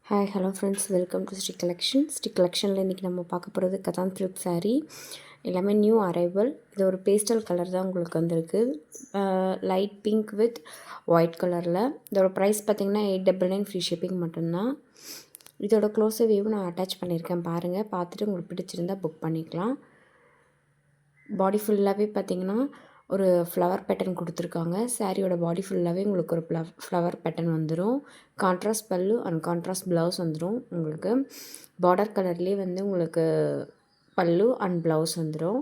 Hi hello friends, welcome to Sri collection. Sri கலெக்ஷனில் இன்றைக்கி நம்ம பார்க்க போகிறது கதான் சில்க் சாரீ. எல்லாமே நியூ அரைவல். இது ஒரு பேஸ்டல் கலர் தான் உங்களுக்கு வந்திருக்கு. லைட் பிங்க் வித் ஒயிட் கலரில். இதோட ப்ரைஸ் பார்த்திங்கன்னா 899 ஃப்ரீ ஷிப்பிங் மட்டும்தான். இதோட க்ளோஸர் வியூ நான் அட்டாச் பண்ணியிருக்கேன், பாருங்கள். பார்த்துட்டு உங்களுக்கு பிடிச்சிருந்தால் புக் பண்ணிக்கலாம். பாடி ஃபுல்லாகவே பார்த்திங்கன்னா ஒரு ஃப்ளவர் பேட்டர்ன் கொடுத்துருக்காங்க. சாரியோட பாடி ஃபுல்லாகவே உங்களுக்கு ஒரு ஃப்ளவர் பேட்டர்ன் வந்துடும். கான்ட்ராஸ்ட் பல்லு அண்ட் கான்ட்ராஸ்ட் ப்ளவுஸ் வந்துடும். உங்களுக்கு பார்டர் கலர்லேயே வந்து உங்களுக்கு பல்லு அண்ட் ப்ளவுஸ் வந்துடும்.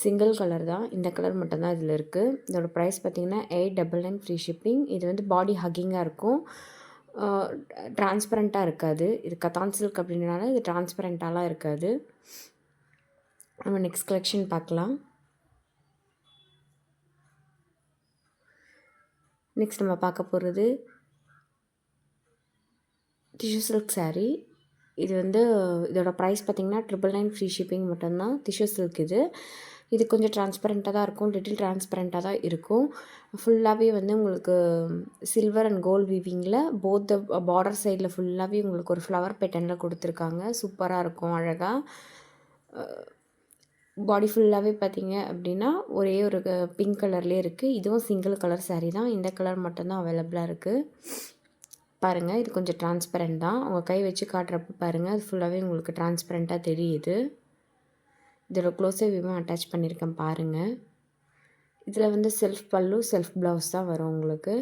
சிங்கிள் கலர் தான், இந்த கலர் மட்டும்தான் இதில் இருக்குது. இதோட ப்ரைஸ் பார்த்திங்கன்னா 899 ஃப்ரீ ஷிப்பிங். இது வந்து பாடி ஹக்கிங்காக இருக்கும், டிரான்ஸ்பரண்ட்டாக இருக்காது. இது கதான் சில்க் அப்படின்றனால இது டிரான்ஸ்பரண்ட்டாலாம் இருக்காது. நம்ம நெக்ஸ்ட் கலெக்ஷன் பார்க்கலாம். நெக்ஸ்ட் நம்ம பார்க்க போகிறது டிஷ்யூ சில்க் சாரீ. இது வந்து இதோட ப்ரைஸ் பார்த்திங்கன்னா 999 ஃப்ரீ ஷிப்பிங் மட்டும்தான். டிஷ்யூ சில்க் இது கொஞ்சம் டிரான்ஸ்பரண்ட்டாக தான் இருக்கும், லிட்டில் டிரான்ஸ்பரண்ட்டாக தான் இருக்கும். ஃபுல்லாகவே வந்து உங்களுக்கு சில்வர் அண்ட் கோல்டு வீவிங்கில் போத் த பார்டர் சைடில் ஃபுல்லாகவே உங்களுக்கு ஒரு ஃப்ளவர் பேட்டர்னில் கொடுத்துருக்காங்க. சூப்பராக இருக்கும், அழகாக. பாடி ஃபுல்லாகவே பார்த்திங்க அப்படின்னா ஒரே ஒரு பிங்க் கலர்லேயே இருக்குது. இதுவும் சிங்கிள் கலர் சாரீ தான், இந்த கலர் மட்டும்தான் அவைலபிளாக இருக்குது. பாருங்கள், இது கொஞ்சம் டிரான்ஸ்பரண்ட் தான். உங்கள் கை வச்சு காட்டுறப்ப பாருங்கள், அது ஃபுல்லாகவே உங்களுக்கு டிரான்ஸ்பரண்ட்டாக தெரியுது. இதோட க்ளோஸர் வியூவும் அட்டாச் பண்ணியிருக்கேன், பாருங்கள். இதில் வந்து செல்ஃப் பல்லு செல்ஃப் ப்ளவுஸ் தான் வரும் உங்களுக்கு.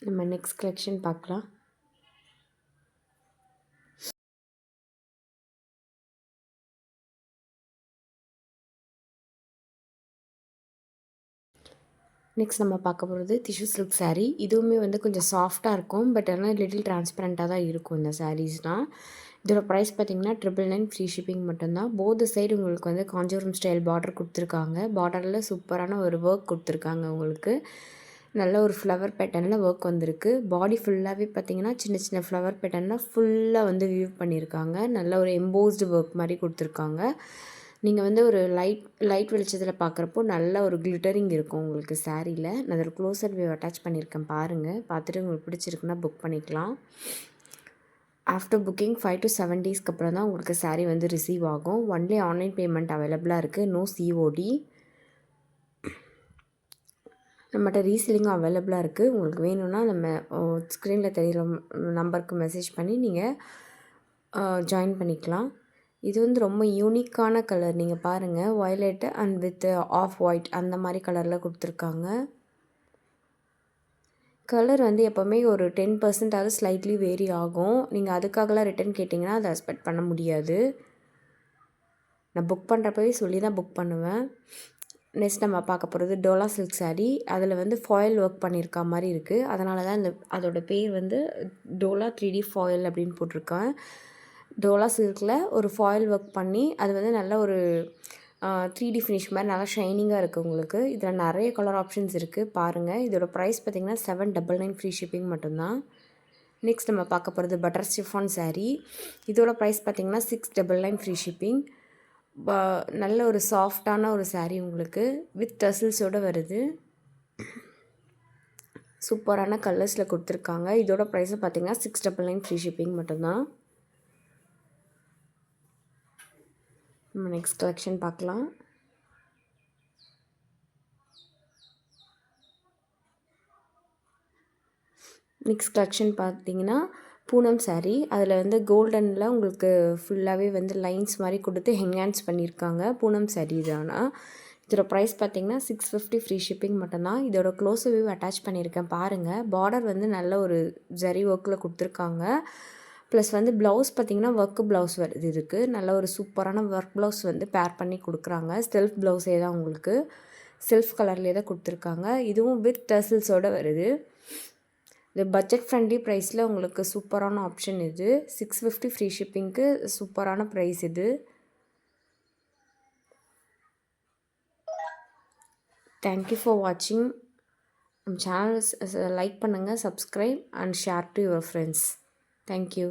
நம்ம நெக்ஸ்ட் கலெக்ஷன் பார்க்கலாம். நெக்ஸ்ட் நம்ம பார்க்க போகிறது டிஷ்யூ சில்க் சாரீ. இதுவுமே வந்து கொஞ்சம் சாஃப்டாக இருக்கும், பட் ஆனால் லிட்டில் டிரான்ஸ்பரண்ட்டாக தான் இருக்கும் இந்த சாரீஸ்னால். இதோட ப்ரைஸ் பார்த்திங்கன்னா 999 ஃப்ரீ ஷிப்பிங் மட்டும்தான். போத் சைடு உங்களுக்கு வந்து காஞ்சிபுரம் ஸ்டைல் பார்டர் கொடுத்துருக்காங்க. பார்டரில் சூப்பரான ஒரு ஒர்க் கொடுத்துருக்காங்க உங்களுக்கு. நல்ல ஒரு ஃப்ளவர் பேட்டர்னில் ஒர்க் வந்திருக்கு. பாடி ஃபுல்லாகவே பார்த்திங்கன்னா சின்ன சின்ன ஃப்ளவர் பேட்டர்னில் ஃபுல்லாக வந்து வியூ பண்ணியிருக்காங்க. நல்ல ஒரு எம்போஸ்டு ஒர்க் மாதிரி கொடுத்துருக்காங்க. நீங்கள் வந்து ஒரு லைட் வெளிச்சத்தில் பார்க்குறப்போ நல்ல ஒரு கிளிட்டரிங் இருக்கும் உங்களுக்கு சாரியில். நான் அதில் க்ளோஸர் வியூ அட்டாச் பண்ணியிருக்கேன், பாருங்கள். பார்த்துட்டு உங்களுக்கு பிடிச்சிருக்குன்னா புக் பண்ணிக்கலாம். ஆஃப்டர் புக்கிங் 5 to 7 டேஸ்க்கு அப்புறம் தான் உங்களுக்கு சாரீ வந்து ரிசீவ் ஆகும். ஒன்லி ஆன்லைன் பேமெண்ட் அவைலபிளாக இருக்குது, நோ சிஓடி. நம்மகிட்ட ரீசேலிங்கும் அவைலபிளாக இருக்குது. உங்களுக்கு வேணும்னா நம்ம ஸ்க்ரீனில் தெரிகிற நம்பருக்கு மெசேஜ் பண்ணி நீங்கள் ஜாயின் பண்ணிக்கலாம். இது வந்து ரொம்ப யூனிக்கான கலர். நீங்கள் பாருங்கள், violet and with off white அந்த மாதிரி கலரில் கொடுத்துருக்காங்க. கலர் வந்து எப்போவுமே ஒரு 10% ஸ்லைட்லி வேரி ஆகும். நீங்கள் அதுக்காகலாம் ரிட்டன் கேட்டிங்கன்னா அதை எக்ஸ்பெக்ட் பண்ண முடியாது. நான் புக் பண்ணுறப்பவே சொல்லி தான் புக் பண்ணுவேன். நெக்ஸ்ட் நம்ம பார்க்க போகிறது டோலா சில்க் சாரீ. அதில் வந்து ஃபாயில் ஒர்க் பண்ணியிருக்கா மாதிரி இருக்குது. அதனால தான் அதோடய பேர் வந்து டோலா 3D ஃபாயில் அப்படின்னு போட்டிருக்கேன். டோலா சில்கில் ஒரு ஃபாயில் ஒர்க் பண்ணி அது வந்து நல்ல ஒரு 3D ஃபினிஷ் மாதிரி நல்லா ஷைனிங்காக இருக்குது உங்களுக்கு. இதில் நிறைய கலர் ஆப்ஷன்ஸ் இருக்குது, பாருங்கள். இதோட ப்ரைஸ் பார்த்திங்கன்னா 799 ஃப்ரீ ஷிப்பிங் மட்டும்தான். நெக்ஸ்ட் நம்ம பார்க்க போகிறது பட்டர் ஸ்டிஃபான் சாரீ. இதோட ப்ரைஸ் பார்த்திங்கன்னா 699 ஃப்ரீ ஷிப்பிங். நல்ல ஒரு சாஃப்டான ஒரு சாரீ உங்களுக்கு, வித் டசில்ஸோடு வருது. சூப்பரான கலர்ஸில் கொடுத்துருக்காங்க. இதோட ப்ரைஸை பார்த்திங்கன்னா 699 ஃப்ரீ ஷிப்பிங் மட்டும்தான். நம்ம நெக்ஸ்ட் கலெக்ஷன் பார்க்கலாம். நெக்ஸ்ட் கலெக்ஷன் பார்த்திங்கன்னா பூனம் சாரீ. அதில் வந்து கோல்டனில் உங்களுக்கு ஃபுல்லாகவே வந்து லைன்ஸ் மாதிரி கொடுத்து ஹெங்கான்ஸ் பண்ணியிருக்காங்க. பூனம் சாரீ தானா. இதோட ப்ரைஸ் பார்த்திங்கன்னா 650 ஃப்ரீ ஷிப்பிங் மட்டும்தான். இதோட க்ளோஸர் வியூ அட்டாச் பண்ணியிருக்கேன், பாருங்கள். பார்டர் வந்து நல்ல ஒரு ஜரி ஒர்க்கில் கொடுத்துருக்காங்க. ப்ளஸ் வந்து ப்ளவுஸ் பார்த்திங்கன்னா ஒர்க்கு ப்ளவுஸ் வருது. இதுக்கு நல்ல ஒரு சூப்பரான ஒர்க் ப்ளவுஸ் வந்து பேர் பண்ணி கொடுக்குறாங்க. செல்ஃப் ப்ளவுஸே தான் உங்களுக்கு, செல்ஃப் கலர்லேயே தான் கொடுத்துருக்காங்க. இதுவும் வித் டசில்ஸோடு வருது. இது பட்ஜெட் ஃப்ரெண்ட்லி ப்ரைஸில் உங்களுக்கு சூப்பரான ஆப்ஷன் இது. 650 ஃப்ரீ ஷிப்பிங்க்கு சூப்பரான ப்ரைஸ் இது. தேங்க்யூ ஃபார் வாட்சிங். நம்ம சேனல் லைக் பண்ணுங்கள், subscribe and share to your friends. Thank you.